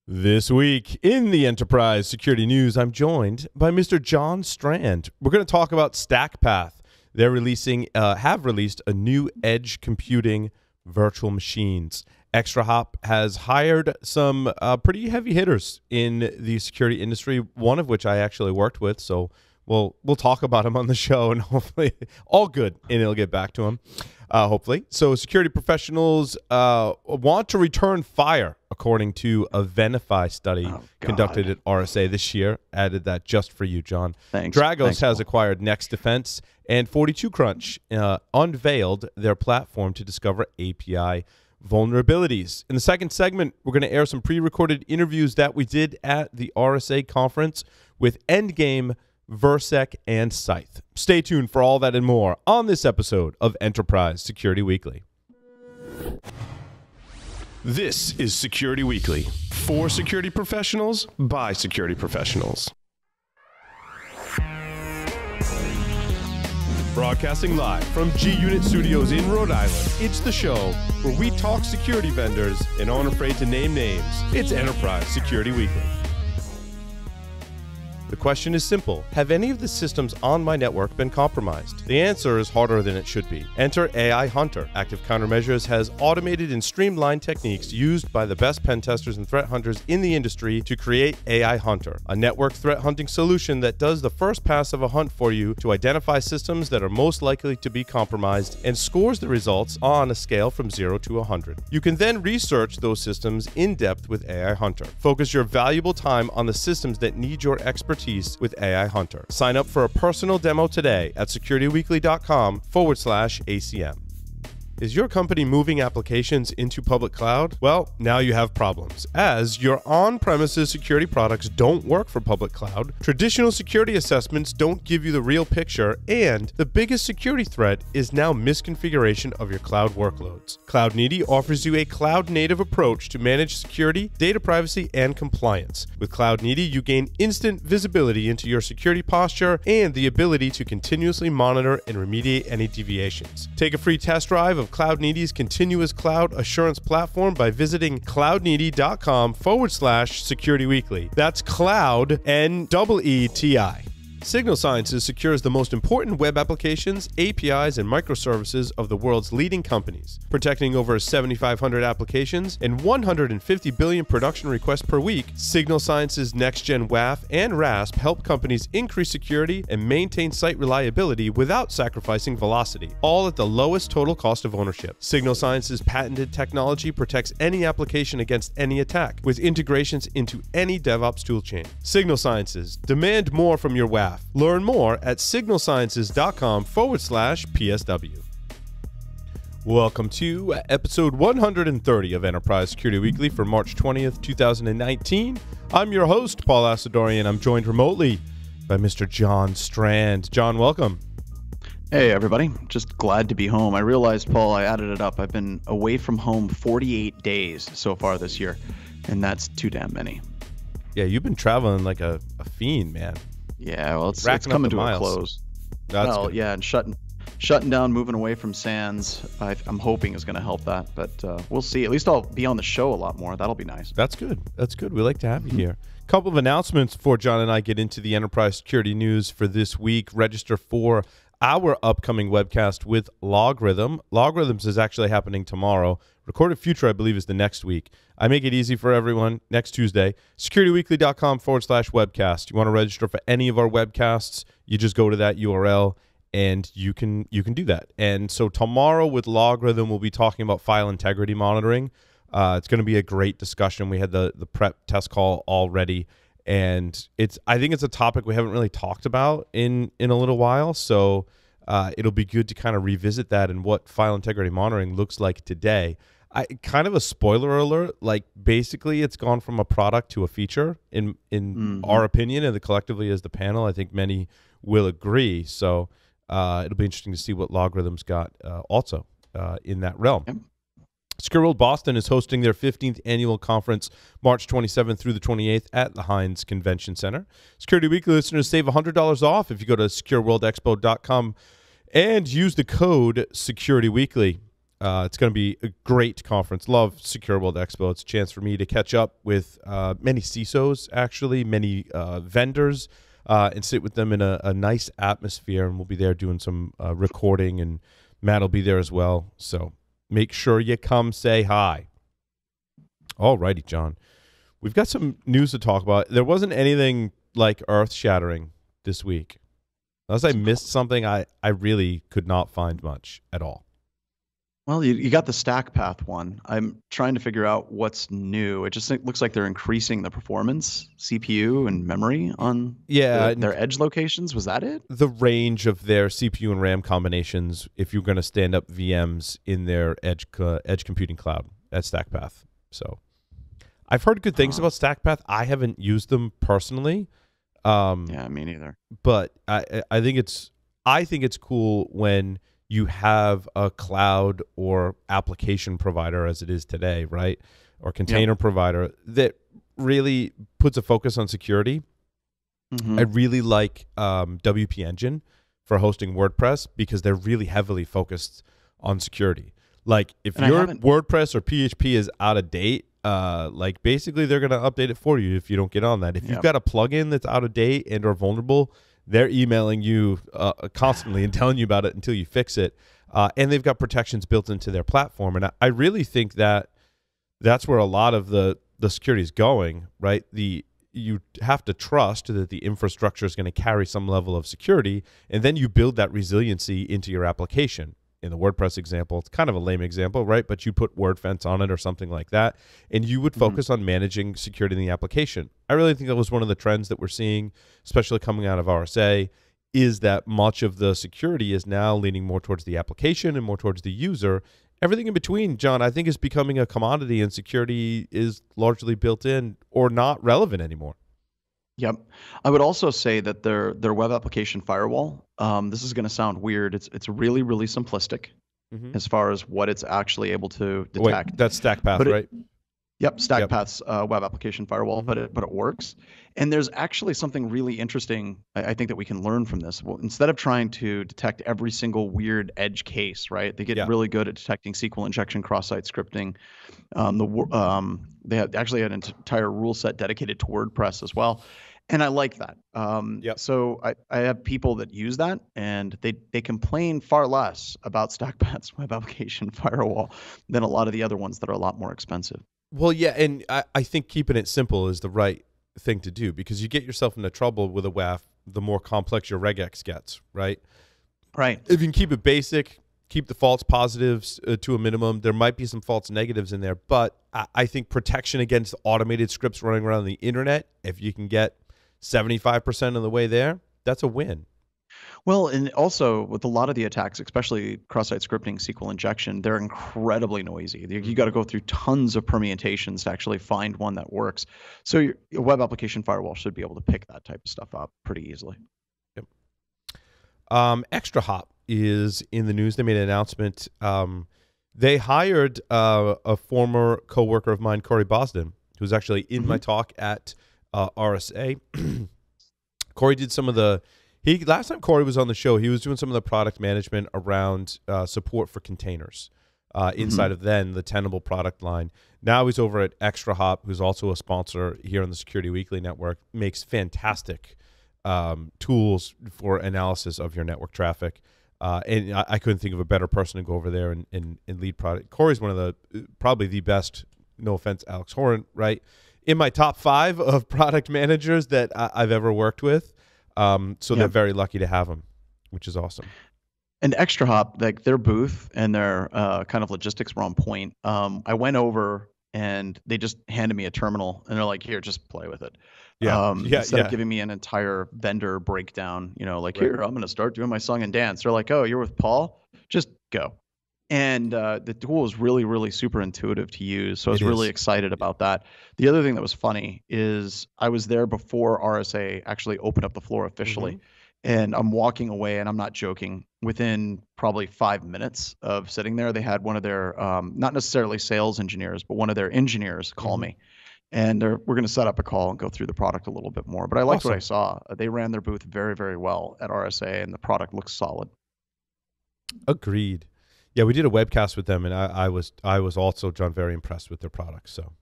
This week in the Enterprise Security News, I'm joined by Mr. John Strand. We're going to talk about Stackpath. They're have released a new edge computing virtual machines. ExtraHop has hired some pretty heavy hitters in the security industry, one of which I actually worked with, so we'll talk about him on the show, and hopefully all good, and it'll get back to him, hopefully. So security professionals want to return fire, according to a Venafi study conducted at RSA this year. Added that just for you, John. Thanks. Dragos has acquired NexDefense, and 42Crunch unveiled their platform to discover API vulnerabilities. In the second segment, we're going to air some pre-recorded interviews that we did at the RSA conference with Endgame, Versec, and Scythe. Stay tuned for all that and more on this episode of Enterprise Security Weekly. This is Security Weekly, for security professionals, by security professionals. Broadcasting live from G-Unit Studios in Rhode Island, it's the show where we talk security vendors and aren't afraid to name names. It's Enterprise Security Weekly. The question is simple. Have any of the systems on my network been compromised? The answer is harder than it should be. Enter AI Hunter. Active Countermeasures has automated and streamlined techniques used by the best pen testers and threat hunters in the industry to create AI Hunter, a network threat hunting solution that does the first pass of a hunt for you to identify systems that are most likely to be compromised and scores the results on a scale from 0 to 100. You can then research those systems in depth with AI Hunter. Focus your valuable time on the systems that need your expertise with AI Hunter. Sign up for a personal demo today at securityweekly.com/ACM. Is your company moving applications into public cloud? Well, now you have problems, as your on-premises security products don't work for public cloud, traditional security assessments don't give you the real picture, and the biggest security threat is now misconfiguration of your cloud workloads. CloudNeedy offers you a cloud-native approach to manage security, data privacy, and compliance. With CloudNeedy, you gain instant visibility into your security posture and the ability to continuously monitor and remediate any deviations. Take a free test drive of CloudNeedy's continuous cloud assurance platform by visiting cloudneedy.com/securityweekly. That's cloud, N-E-E-T-I. Signal Sciences secures the most important web applications, APIs, and microservices of the world's leading companies. Protecting over 7,500 applications and 150 billion production requests per week, Signal Sciences Next-Gen WAF and RASP help companies increase security and maintain site reliability without sacrificing velocity, all at the lowest total cost of ownership. Signal Sciences' patented technology protects any application against any attack, with integrations into any DevOps toolchain. Signal Sciences, demand more from your WAF. Learn more at signalsciences.com/PSW. Welcome to episode 130 of Enterprise Security Weekly for March 20th, 2019. I'm your host, Paul Asadorian. I'm joined remotely by Mr. John Strand. John, welcome. Hey, everybody. Just glad to be home. I realized, Paul, I added it up. I've been away from home 48 days so far this year, and that's too damn many. Yeah, you've been traveling like a fiend, man. Yeah, well, it's coming to a close. That's good. Yeah, and shutting down, moving away from SANS, I'm hoping is going to help that, but we'll see. At least I'll be on the show a lot more. That'll be nice. That's good. That's good. We like to have you here. A couple of announcements before John and I get into the enterprise security news for this week. Register for our upcoming webcast with Logarithm. Logarithms is actually happening tomorrow. Recorded Future, I believe, is the next week. I make it easy for everyone. Next Tuesday, securityweekly.com/webcast. You want to register for any of our webcasts, you just go to that URL and you can do that. And so tomorrow with Logarithm, we'll be talking about file integrity monitoring. It's going to be a great discussion. We had the prep test call already, and I think it's a topic we haven't really talked about in a little while. So it'll be good to kind of revisit that and what file integrity monitoring looks like today. Kind of a spoiler alert, like basically it's gone from a product to a feature in our opinion, and collectively as the panel, I think many will agree. So it'll be interesting to see what Logarithms got also in that realm. Yep. Secure World Boston is hosting their 15th annual conference March 27th through the 28th at the Heinz Convention Center. Security Weekly listeners save $100 off if you go to secureworldexpo.com and use the code SecurityWeekly. It's going to be a great conference. Love Secure World Expo. It's a chance for me to catch up with many CISOs, actually, many vendors, and sit with them in a nice atmosphere. And we'll be there doing some recording, and Matt will be there as well. So make sure you come say hi. All righty, John. We've got some news to talk about. There wasn't anything like earth-shattering this week. Unless I missed something, I really could not find much at all. Well, you got the Stackpath one. I'm trying to figure out what's new. It just looks like they're increasing the performance, CPU and memory on their edge locations. Was that it? The range of their CPU and RAM combinations if you're going to stand up VMs in their edge computing cloud at Stackpath. So I've heard good things about Stackpath. I haven't used them personally. Yeah, me neither. But I think it's cool when you have a cloud or application provider, as it is today, right? Or container provider that really puts a focus on security. I really like WP Engine for hosting WordPress because they're really heavily focused on security. Like if your WordPress or PHP is out of date, like basically they're going to update it for you if you don't get on that. If you've got a plugin that's out of date and or vulnerable, they're emailing you constantly and telling you about it until you fix it. And they've got protections built into their platform. And I really think that that's where a lot of the security is going, right? You have to trust that the infrastructure is going to carry some level of security, and then you build that resiliency into your application. In the WordPress example, it's kind of a lame example, right? But you put WordFence on it or something like that, and you would focus on managing security in the application. I really think that was one of the trends that we're seeing, especially coming out of RSA, is that much of the security is now leaning more towards the application and more towards the user. Everything in between, John, I think is becoming a commodity, and security is largely built in or not relevant anymore. Yep. I would also say that their web application firewall, this is going to sound weird. It's really, really simplistic as far as what it's actually able to detect. Wait, that's Stackpath, right? Yep, Stackpath's web application firewall, but it works. And there's actually something really interesting, I think, that we can learn from this. Well, instead of trying to detect every single weird edge case, right? They get really good at detecting SQL injection, cross-site scripting. They actually had an entire rule set dedicated to WordPress as well. And I like that. So I have people that use that, and they complain far less about Stackpath's web application firewall than a lot of the other ones that are a lot more expensive. Well, yeah, and I think keeping it simple is the right thing to do, because you get yourself into trouble with a WAF the more complex your regex gets, right? Right. If you can keep it basic, keep the false positives to a minimum. There might be some false negatives in there, but I think protection against automated scripts running around the internet, if you can get 75% of the way there, that's a win. Well, and also with a lot of the attacks, especially cross-site scripting, SQL injection, they're incredibly noisy. You got to go through tons of permutations to actually find one that works. So your web application firewall should be able to pick that type of stuff up pretty easily. Yep. ExtraHop is in the news. They made an announcement. They hired a former coworker of mine, Corey Bosden, who's actually in my talk at RSA. Corey did some of the... last time Corey was on the show, he was doing some of the product management around support for containers inside of the Tenable product line. Now he's over at ExtraHop, who's also a sponsor here on the Security Weekly Network, makes fantastic tools for analysis of your network traffic. And I couldn't think of a better person to go over there and lead product. Corey's one of the, probably the best, no offense, Alex Horan, right? In my top 5 of product managers that I've ever worked with. So they're very lucky to have them, which is awesome. And ExtraHop, like their booth and their kind of logistics were on point. I went over and they just handed me a terminal and they're like, "Here, just play with it." Instead of giving me an entire vendor breakdown, here, I'm going to start doing my song and dance. They're like, "Oh, you're with Paul? Just go." And the tool is really, really super intuitive to use. So I was really excited about that. The other thing that was funny is I was there before RSA actually opened up the floor officially. And I'm walking away, and I'm not joking. Within probably 5 minutes of sitting there, they had one of their, not necessarily sales engineers, but one of their engineers call me. And we're going to set up a call and go through the product a little bit more. But I liked what I saw. They ran their booth very, very well at RSA, and the product looks solid. Agreed. Yeah, we did a webcast with them, and I was also, John, very impressed with their products. So,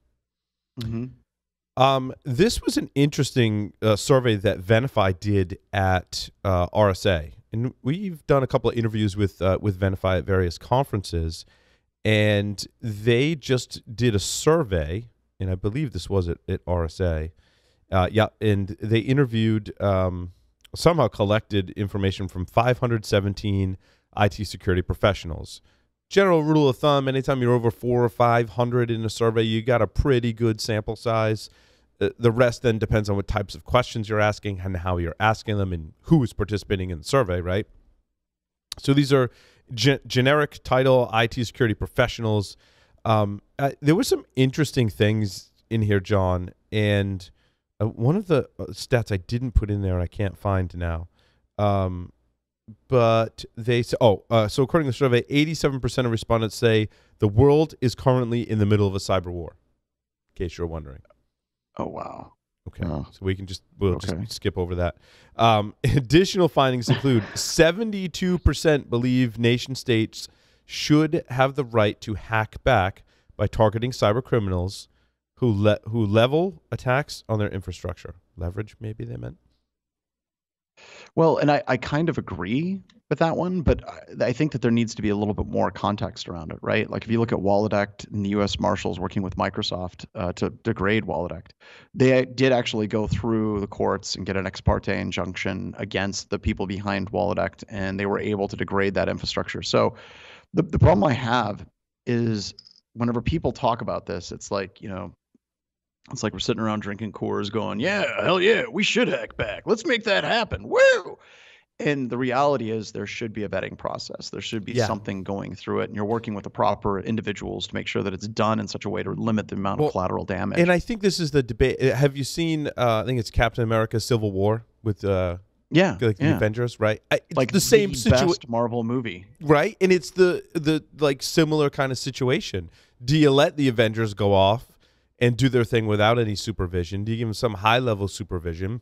this was an interesting survey that Venafi did at RSA, and we've done a couple of interviews with Venafi at various conferences, and they just did a survey, and I believe this was at RSA. And they interviewed, somehow collected information from 517 IT security professionals. General rule of thumb, anytime you're over 400 or 500 in a survey, you got a pretty good sample size. The rest then depends on what types of questions you're asking and how you're asking them and who is participating in the survey, right? So these are generic title IT security professionals. There were some interesting things in here, John, and one of the stats I didn't put in there, I can't find now. But they say, so according to the survey, 87% of respondents say the world is currently in the middle of a cyber war, in case you're wondering. Oh, wow. Okay, so we'll just skip over that. Additional findings include 72% believe nation states should have the right to hack back by targeting cyber criminals who level attacks on their infrastructure. Leverage, maybe they meant. Well, and I kind of agree with that one, but I think that there needs to be a little bit more context around it, right? Like if you look at WalletAct and the U.S. Marshals working with Microsoft to degrade WalletAct, they did actually go through the courts and get an ex parte injunction against the people behind WalletAct, and they were able to degrade that infrastructure. So the problem I have is whenever people talk about this, it's like, it's like we're sitting around drinking Coors going, yeah, hell yeah, we should hack back. Let's make that happen. Woo! And the reality is there should be a vetting process. There should be something going through it. And you're working with the proper individuals to make sure that it's done in such a way to limit the amount of collateral damage. And I think this is the debate. Have you seen, I think it's Captain America Civil War with the Avengers, right? It's like the same best Marvel movie. Right? And it's the like similar kind of situation. Do you let the Avengers go off and do their thing without any supervision? Do you give them some high-level supervision?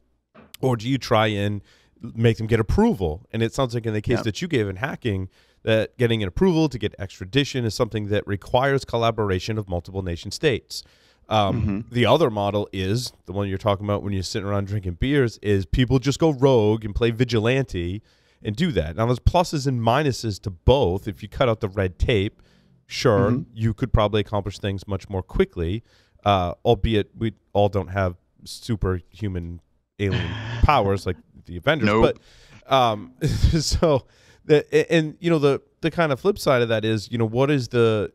Or do you try and make them get approval? And it sounds like in the case that you gave in hacking, that getting an approval to get extradition is something that requires collaboration of multiple nation states. The other model is, the one you're talking about when you're sitting around drinking beers, is people just go rogue and play vigilante and do that. Now, there's pluses and minuses to both. If you cut out the red tape, sure, you could probably accomplish things much more quickly. Albeit we all don't have superhuman alien powers like the Avengers. Nope. But so the kind of flip side of that is, what is the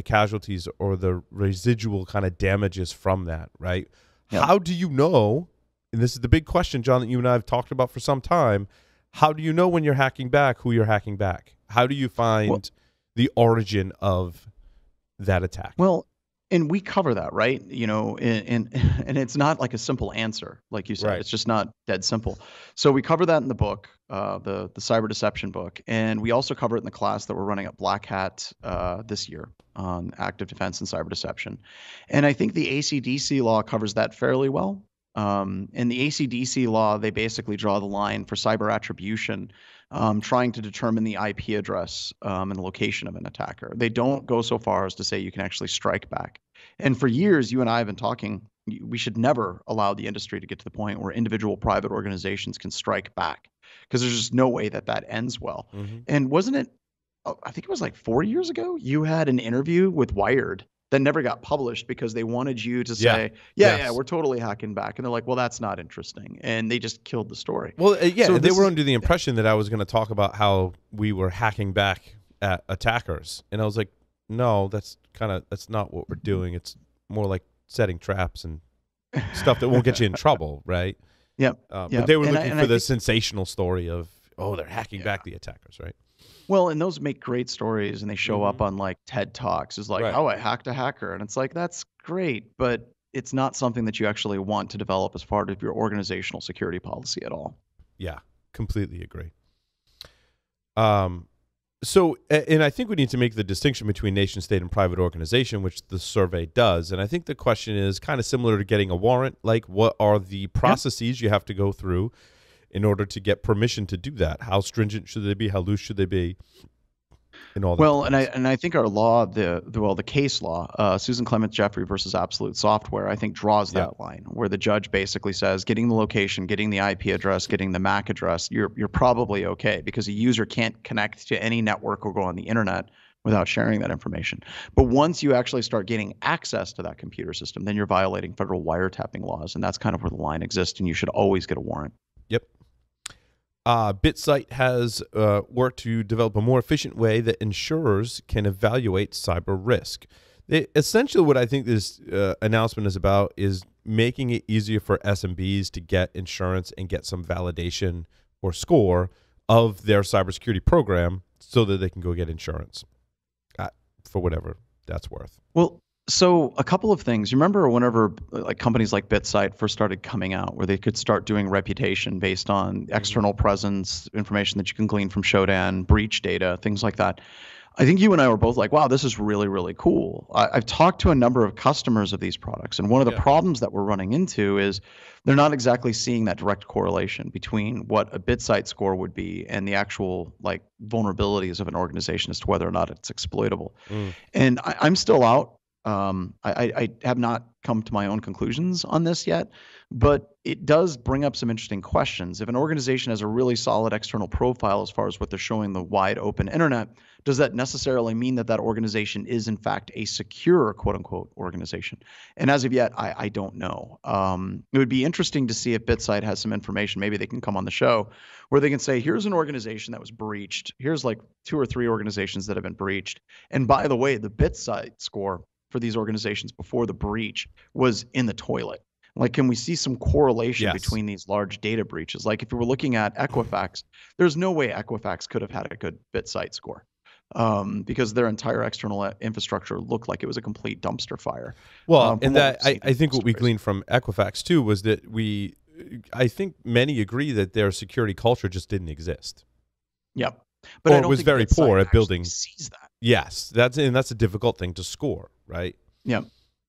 casualties or the residual kind of damages from that, right? Yep. How do you know, and this is the big question, John, that you and I have talked about for some time, how do you know when you're hacking back who you're hacking back? How do you find the origin of that attack? Well, and we cover that, right? And it's not like a simple answer, like you said. Right. It's just not dead simple. So we cover that in the book, the cyber deception book, and we also cover it in the class that we're running at Black Hat this year on active defense and cyber deception. And I think the ACDC law covers that fairly well. In the ACDC law, they basically draw the line for cyber attribution, trying to determine the IP address and the location of an attacker. They don't go so far as to say you can actually strike back. And for years, you and I have been talking, we should never allow the industry to get to the point where individual private organizations can strike back, because there's just no way that ends well. And wasn't it, I think it was like 4 years ago, you had an interview with Wired that never got published because they wanted you to say, yeah, we're totally hacking back. And they're like, well, that's not interesting. And they just killed the story. Well, so they were under the impression that I was going to talk about how we were hacking back at attackers. And I was like, no, that's not what we're doing. It's more like setting traps and stuff that won't get you in trouble, right? But they were looking for the sensational story of, they're hacking back the attackers, right? Well, and those make great stories, and they show up on like TED Talks. It's like, I hacked a hacker. And it's like, that's great, but it's not something that you actually want to develop as part of your organizational security policy at all. Yeah, completely agree. So, and I think we need to make the distinction between nation state and private organization, which the survey does. And I think the question is kind of similar to getting a warrant. Like, what are the processes you have to go through in order to get permission to do that? How stringent should they be? How loose should they be? in all. Well, and I think our law, the case law, Susan Clements Jeffrey versus Absolute Software, I think draws that line where the judge basically says, getting the location, getting the IP address, getting the MAC address, you're probably okay because a user can't connect to any network or go on the internet without sharing that information. But once you actually start getting access to that computer system, then you're violating federal wiretapping laws, and that's kind of where the line exists, and you should always get a warrant. Yep. BitSight has worked to develop a more efficient way that insurers can evaluate cyber risk. Essentially, what I think this announcement is about is making it easier for SMBs to get insurance and get some validation or score of their cybersecurity program so that they can go get insurance for whatever that's worth. Well, so a couple of things. You remember whenever like companies like BitSight first started coming out, where they could start doing reputation based on external presence, information that you can glean from Shodan, breach data, things like that. I think you and I were both like, wow, this is really, really cool. I've talked to a number of customers of these products, and one of the problems that we're running into is they're not exactly seeing that direct correlation between what a BitSight score would be and the actual like vulnerabilities of an organization as to whether or not it's exploitable. And I'm still out. I have not come to my own conclusions on this yet, but it does bring up some interesting questions. If an organization has a really solid external profile as far as what they're showing the wide open internet, does that necessarily mean that that organization is in fact a secure quote unquote organization? And as of yet, I don't know. It would be interesting to see if BitSight has some information. Maybe they can come on the show where they can say, here's an organization that was breached. Here's like 2 or 3 organizations that have been breached. And by the way, the BitSight score for these organizations before the breach was in the toilet. Like, can we see some correlation between these large data breaches? Like if we were looking at Equifax, there's no way Equifax could have had a good BitSight score because their entire external infrastructure looked like it was a complete dumpster fire. Well, and that I think what we gleaned from Equifax too was that I think many agree that their security culture just didn't exist. Yep. But or it was very poor at building. Sees that. Yes, that's a difficult thing to score, right? Yep.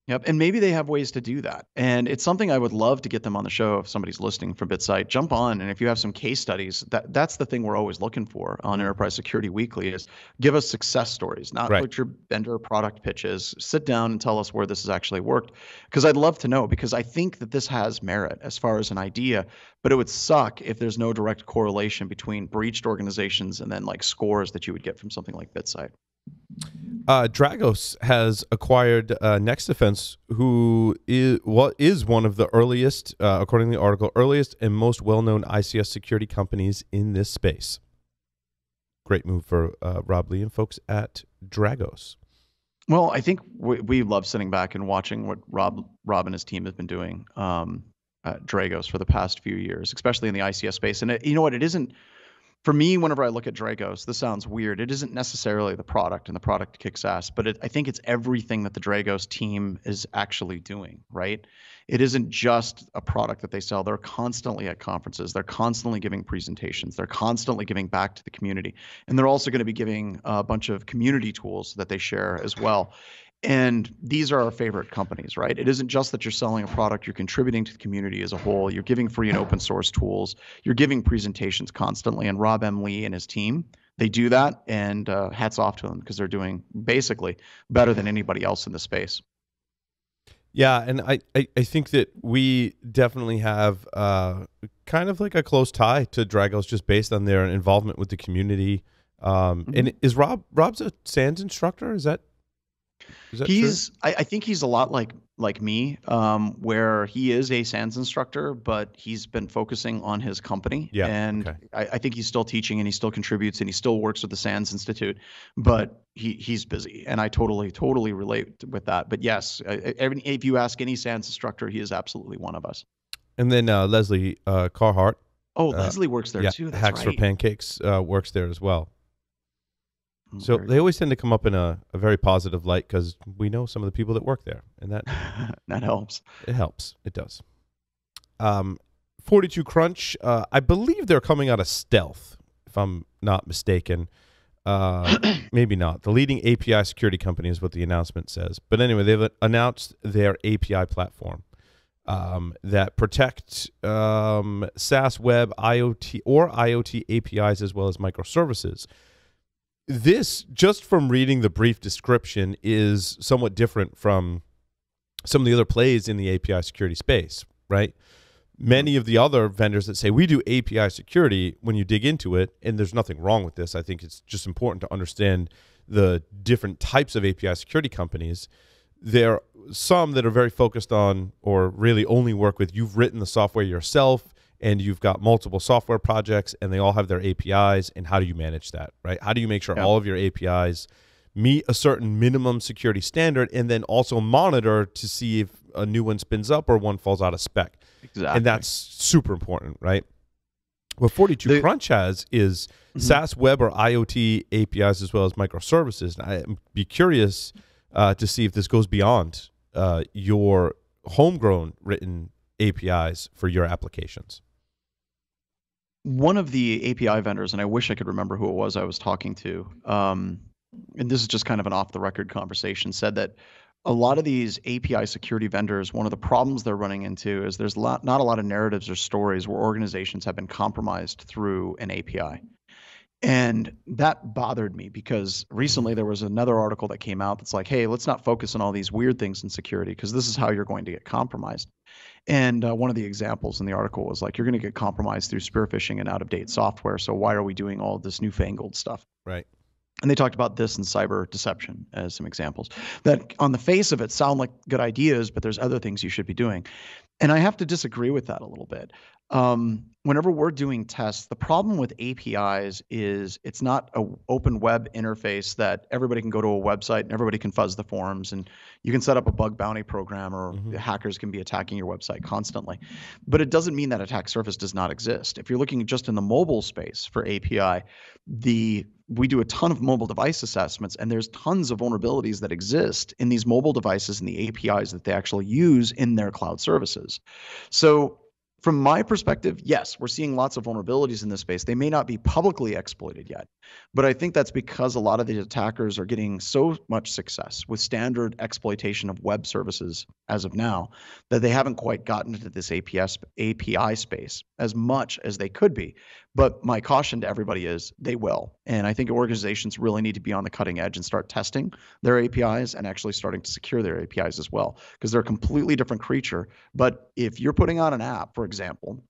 Yep. And maybe they have ways to do that. And it's something I would love to get them on the show if somebody's listening from BitSight. Jump on, and if you have some case studies, that's the thing we're always looking for on Enterprise Security Weekly is give us success stories, not what your vendor product pitches. Sit down and tell us where this has actually worked. Because I'd love to know, because I think that this has merit as far as an idea, but it would suck if there's no direct correlation between breached organizations and then like scores that you would get from something like BitSight. Dragos has acquired NexDefense, who is one of the earliest, according to the article, earliest and most well-known ICS security companies in this space. Great move for Rob Lee and folks at Dragos. Well, I think we love sitting back and watching what Rob and his team have been doing at Dragos for the past few years, especially in the ICS space. And you know what? It isn't. For me, whenever I look at Dragos, this sounds weird. It isn't necessarily the product, and the product kicks ass, but I think it's everything that the Dragos team is actually doing, right? It isn't just a product that they sell. They're constantly at conferences. They're constantly giving presentations. They're constantly giving back to the community. And they're also going to be giving a bunch of community tools that they share as well. And these are our favorite companies, right? It isn't just that you're selling a product, you're contributing to the community as a whole. You're giving free and open source tools. You're giving presentations constantly. And Rob M. Lee and his team, they do that. And hats off to them because they're doing basically better than anybody else in the space. Yeah, and I think that we definitely have kind of like a close tie to Dragos just based on their involvement with the community. And is Rob's a SANS instructor? Is that true? I think he's a lot like me, where he is a SANS instructor, but he's been focusing on his company. Yeah, and I think he's still teaching and he still contributes and he still works with the SANS Institute, but he's busy, and I totally relate with that. But yes, if you ask any SANS instructor, he is absolutely one of us. And then Leslie Carhart. Oh, Leslie works there too. That's Hacks right. for Pancakes works there as well. So they always tend to come up in a very positive light because we know some of the people that work there, and that that helps. It helps. It does. 42Crunch, I believe they're coming out of stealth, if I'm not mistaken. Maybe not. The leading API security company is what the announcement says. But anyway, they've announced their API platform that protects SaaS, web, IoT, or IoT APIs as well as microservices. this, just from reading the brief description, is somewhat different from some of the other plays in the API security space, right? Many of the other vendors that say we do API security, when you dig into it, and there's nothing wrong with this, I think it's just important to understand the different types of API security companies. There are some that are very focused on, or really only work with, you've written the software yourself and you've got multiple software projects and they all have their APIs, and how do you manage that, right? How do you make sure all of your APIs meet a certain minimum security standard, and then also monitor to see if a new one spins up or one falls out of spec? Exactly. And that's super important, right? What 42Crunch has is SaaS, web, or IoT APIs, as well as microservices. And I'd be curious to see if this goes beyond your homegrown written APIs for your applications. One of the API vendors, and I wish I could remember who it was I was talking to, and this is just kind of an off-the-record conversation, said that a lot of these API security vendors, one of the problems they're running into is there's not a lot of narratives or stories where organizations have been compromised through an API. And that bothered me because recently there was another article that came out that's like, hey, let's not focus on all these weird things in security because this is how you're going to get compromised. And one of the examples in the article was like, you're going to get compromised through spear phishing and out-of-date software. So why are we doing all this newfangled stuff? Right. And they talked about this and cyber deception as some examples that on the face of it sound like good ideas, but there's other things you should be doing. And I have to disagree with that a little bit. Whenever we're doing tests, the problem with APIs is it's not an open web interface that everybody can go to a website and everybody can fuzz the forms and you can set up a bug bounty program or hackers can be attacking your website constantly. But it doesn't mean that attack surface does not exist. If you're looking just in the mobile space for API, we do a ton of mobile device assessments, and there's tons of vulnerabilities that exist in these mobile devices and the APIs that they actually use in their cloud services. So from my perspective, yes, we're seeing lots of vulnerabilities in this space. They may not be publicly exploited yet, but I think that's because a lot of the attackers are getting so much success with standard exploitation of web services as of now that they haven't quite gotten into this API space as much as they could be. But my caution to everybody is they will. And I think organizations really need to be on the cutting edge and start testing their APIs and actually starting to secure their APIs as well, because they're a completely different creature. But if you're putting out an app, for example,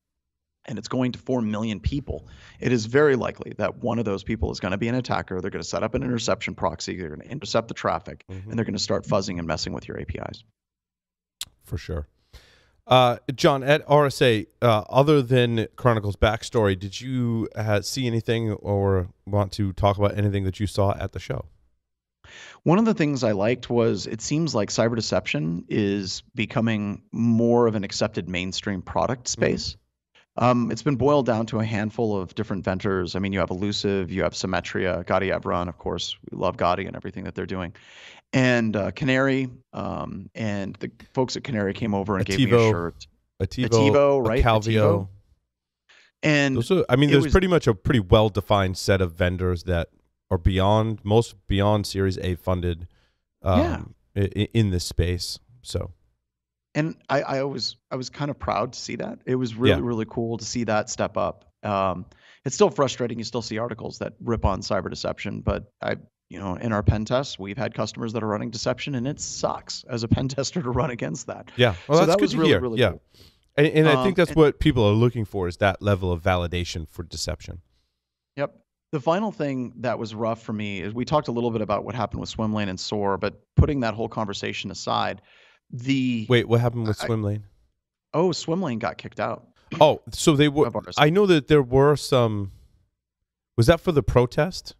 and it's going to 4 million people, it is very likely that one of those people is going to be an attacker. They're going to set up an interception proxy. They're going to intercept the traffic, and they're going to start fuzzing and messing with your APIs. For sure. John, at RSA, other than Chronicle's backstory, did you see anything or want to talk about anything that you saw at the show? One of the things I liked was it seems like cyber deception is becoming more of an accepted mainstream product space. It's been boiled down to a handful of different vendors. I mean, you have Elusive, you have Symmetria, Gaudi Evron, of course. We love Gaudi and everything that they're doing. And Canary, and the folks at Canary came over and gave me a shirt. Ativo, right? Calvio. And there's pretty much a pretty well-defined set of vendors that are beyond Series A funded in this space. So. And I was kind of proud to see that. It was really cool to see that step up. It's still frustrating. You still see articles that rip on cyber deception, but in our pen tests, we've had customers that are running deception, and it sucks as a pen tester to run against that. Yeah, well, so that's that good was to really, hear. really yeah, cool. And I think that's what people are looking for, is that level of validation for deception. Yep. The final thing that was rough for me is we talked a little bit about what happened with Swimlane and SOAR, but putting that whole conversation aside, wait, what happened with Swimlane? Oh, Swimlane got kicked out. Oh, so they were. I know that there were some. Was that for the protest?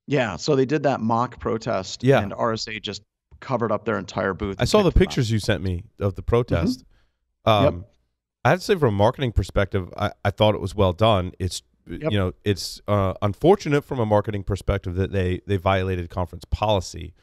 Yeah, so they did that mock protest, and RSA just covered up their entire booth. I saw the pictures you sent me of the protest. I have to say, from a marketing perspective, I thought it was well done. It's it's unfortunate from a marketing perspective that they violated conference policy.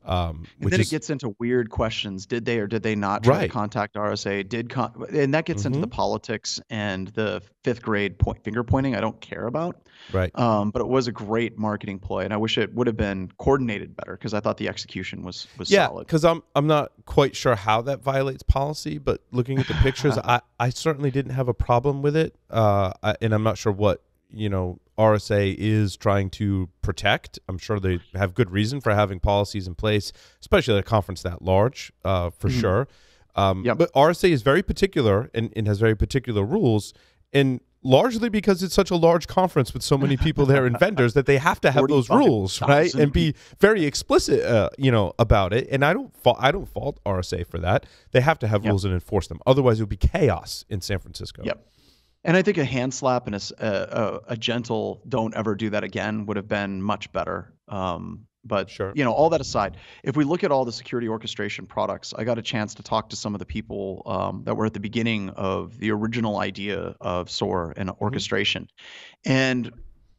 And then it gets into weird questions. Did they or did they not try to contact RSA? And that gets into the politics and the fifth grade finger pointing I don't care about. Right. But it was a great marketing ploy, and I wish it would have been coordinated better because I thought the execution was solid. Yeah, because I'm not quite sure how that violates policy, but looking at the pictures, I certainly didn't have a problem with it. And I'm not sure what RSA is trying to protect. I'm sure they have good reason for having policies in place, especially at a conference that large, for sure. But RSA is very particular and has very particular rules, and largely because it's such a large conference with so many people there and vendors that they have to have those rules, right? And be very explicit, about it. And I don't fault RSA for that. They have to have rules and enforce them. Otherwise, it would be chaos in San Francisco. And I think a hand slap and a gentle "don't ever do that again" would have been much better. But sure. All that aside, if we look at all the security orchestration products, I got a chance to talk to some of the people that were at the beginning of the original idea of SOAR and orchestration. And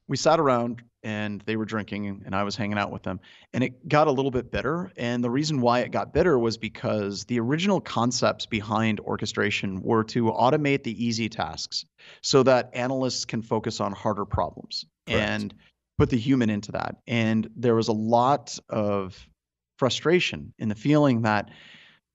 we sat around and they were drinking and I was hanging out with them, and it got a little bit bitter. And the reason why it got bitter was because the original concepts behind orchestration were to automate the easy tasks so that analysts can focus on harder problems. Correct. And put the human into that. And there was a lot of frustration in the feeling that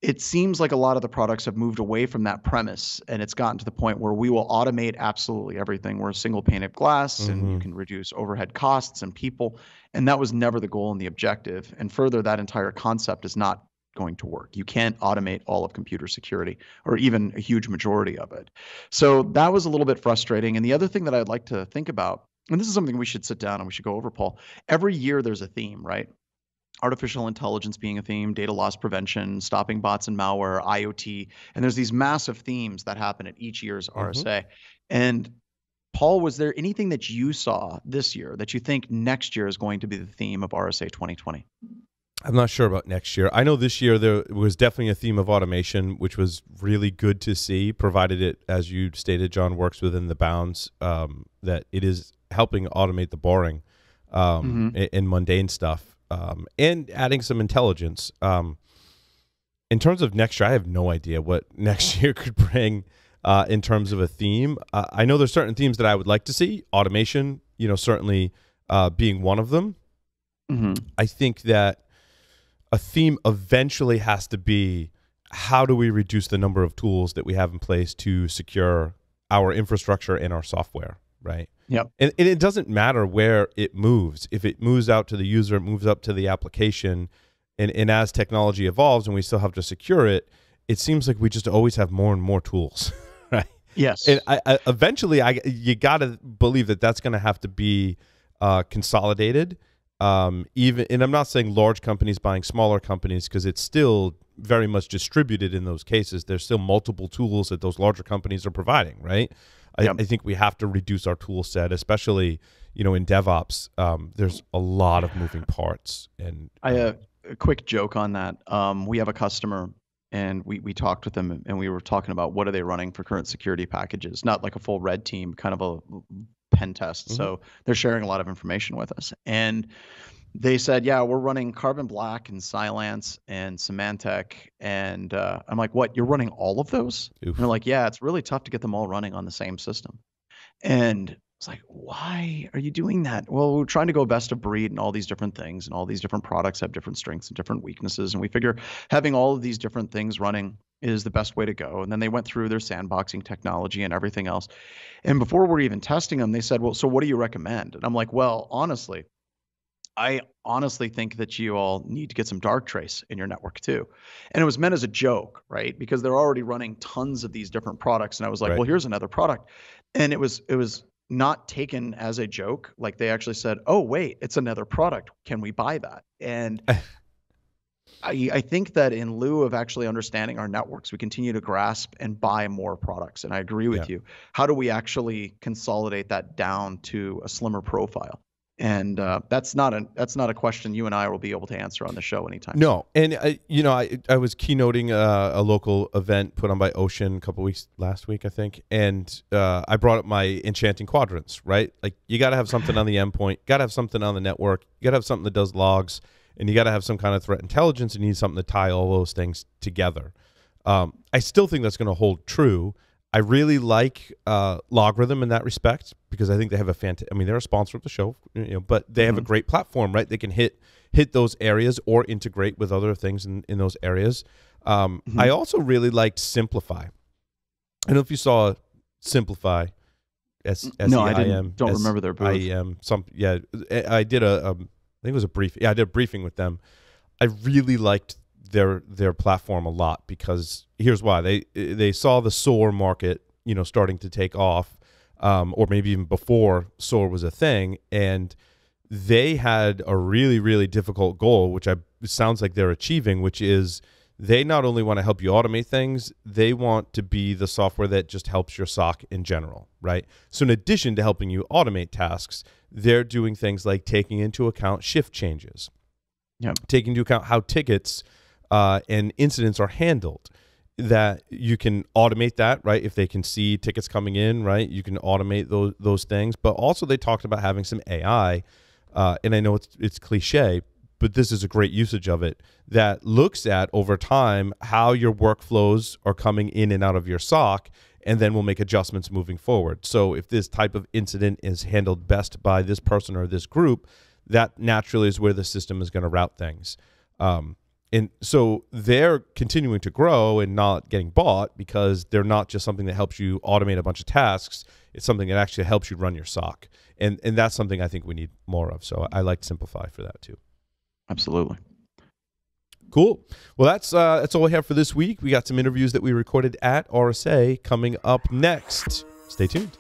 it seems like a lot of the products have moved away from that premise, and it's gotten to the point where we will automate absolutely everything. We're a single pane of glass, and you can reduce overhead costs and people. And that was never the goal and the objective. And further, that entire concept is not going to work. You can't automate all of computer security, or even a huge majority of it. So that was a little bit frustrating. And the other thing that I'd like to think about, and this is something we should sit down and we should go over, Paul. Every year there's a theme, right? Artificial intelligence being a theme, data loss prevention, stopping bots and malware, IoT. And there's these massive themes that happen at each year's RSA. And Paul, was there anything that you saw this year that you think next year is going to be the theme of RSA 2020? I'm not sure about next year. I know this year there was definitely a theme of automation, which was really good to see, provided it, as you stated, John, works within the bounds that it is helping automate the boring and mundane stuff, and adding some intelligence. In terms of next year, I have no idea what next year could bring in terms of a theme. I know there's certain themes that I would like to see. Automation, certainly being one of them. I think that a theme eventually has to be, how do we reduce the number of tools that we have in place to secure our infrastructure and our software, right? Yep. And it doesn't matter where it moves. If it moves out to the user, it moves up to the application, and as technology evolves and we still have to secure it, it seems like we just always have more and more tools, right? Yes. And eventually, you got to believe that that's going to have to be consolidated. And I'm not saying large companies buying smaller companies, because it's still very much distributed in those cases. There's still multiple tools that those larger companies are providing, right? I think we have to reduce our tool set, especially in DevOps. There's a lot of moving parts. And a quick joke on that. We have a customer, and we talked with them, and we were talking about what are they running for current security packages, not like a full red team, kind of a pen test. So they're sharing a lot of information with us. And they said, yeah, we're running Carbon Black and Cylance and Symantec. And I'm like, what, you're running all of those? And they're like, yeah, it's really tough to get them all running on the same system. And it's like, why are you doing that? Well, we're trying to go best of breed and all these different things, and all these different products have different strengths and different weaknesses. And we figure having all of these different things running is the best way to go. And then they went through their sandboxing technology and everything else. And before we're even testing them, they said, well, so what do you recommend? And I'm like, well, I honestly think that you all need to get some dark trace in your network too. And it was meant as a joke, right? Because they're already running tons of these different products. And I was like, well, here's another product. And it was not taken as a joke. Like, they actually said, oh, wait, it's another product. Can we buy that? And I think that in lieu of actually understanding our networks, we continue to grasp and buy more products. And I agree with you. How do we actually consolidate that down to a slimmer profile? And that's not a question you and I will be able to answer on the show anytime. No, and I was keynoting a local event put on by Ocean a couple weeks last week, I think, and I brought up my enchanting quadrants. Right, like, you got to have something on the endpoint, got to have something on the network, you got to have something that does logs, and you got to have some kind of threat intelligence, and you need something to tie all those things together. I still think that's going to hold true. I really like Logarithm in that respect, because I think they have they're a sponsor of the show, but they have a great platform, right? They can hit those areas or integrate with other things in those areas. I also really liked Simplify. I don't know if you saw Simplify. No, I don't remember their booth. IEM, I did I think it was a brief. Yeah, I did a briefing with them. I really liked their platform a lot because here's why. They saw the SOAR market, starting to take off, or maybe even before SOAR was a thing, and they had a really, really difficult goal, which it sounds like they're achieving, which is they not only want to help you automate things, they want to be the software that just helps your SOC in general, right? So in addition to helping you automate tasks, they're doing things like taking into account shift changes, taking into account how tickets and incidents are handled, that you can automate that, right? If they can see tickets coming in, right, you can automate those things. But also they talked about having some AI, and I know it's cliche, but this is a great usage of it, that looks at over time how your workflows are coming in and out of your SOC, and then we'll make adjustments moving forward. So if this type of incident is handled best by this person or this group, that naturally is where the system is going to route things. And so they're continuing to grow and not getting bought because they're not just something that helps you automate a bunch of tasks. It's something that actually helps you run your SOC. And that's something I think we need more of. So I like Simplify for that too. Absolutely. Cool. Well, that's all we have for this week. We got some interviews that we recorded at RSA coming up next. Stay tuned.